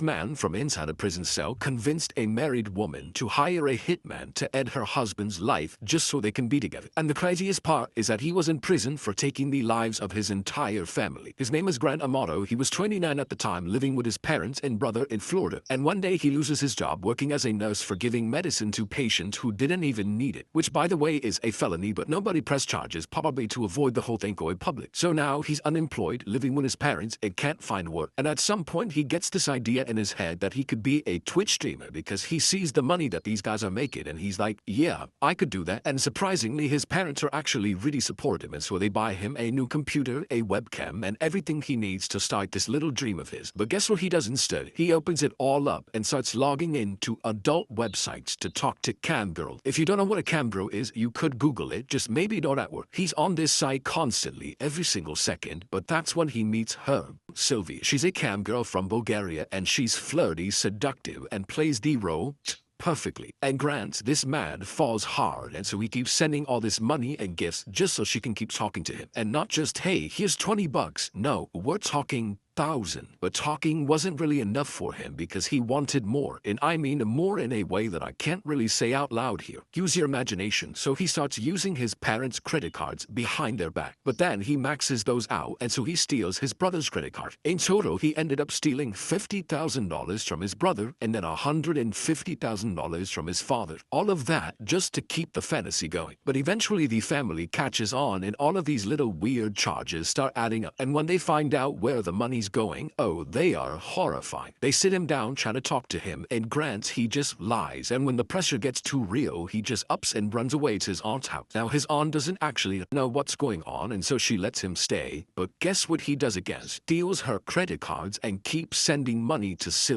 man from inside a prison cell convinced a married woman to hire a hitman to end her husband's life just so they can be together. And the craziest part is that he was in prison for taking the lives of his entire family. His name is Grant Amato. He was 29 at the time, living with his parents and brother in Florida. And one day he loses his job working as a nurse for giving medicine to patients who didn't even need it, which by the way is a felony, but nobody pressed charges, probably to avoid the whole thing going public. So now he's unemployed, living with his parents, and can't find work. And at some point he gets this idea in his head that he could be a Twitch streamer because he sees the money that these guys are making and he's like, yeah, I could do that. And surprisingly, his parents are actually really supportive, and so they buy him a new computer, a webcam, and everything he needs to start this little dream of his. But guess what he does instead? He opens it all up and starts logging into adult websites to talk to cam girl. If you don't know what a cam girl is, you could Google it, just maybe not at work. He's on this site constantly, every single second, but that's when he meets her, Sylvie. She's a cam girl from Bulgaria, and she's flirty, seductive, and plays the role perfectly. And Grant, this man, falls hard, and so he keeps sending all this money and gifts just so she can keep talking to him. And not just, hey, here's 20 bucks. No, we're talking 1,000. But talking wasn't really enough for him because he wanted more. And I mean more in a way that I can't really say out loud here. Use your imagination. So he starts using his parents' credit cards behind their back. But then he maxes those out, and so he steals his brother's credit card. In total, he ended up stealing $50,000 from his brother and then $150,000 from his father. All of that just to keep the fantasy going. But eventually the family catches on, and all of these little weird charges start adding up. And when they find out where the money's going, oh, they are horrified. They sit him down, try to talk to him, and Grant, he just lies. And when the pressure gets too real, he just ups and runs away to his aunt's house. Now, his aunt doesn't actually know what's going on, and so she lets him stay. But guess what he does again? Steals her credit cards and keeps sending money to Sylvia.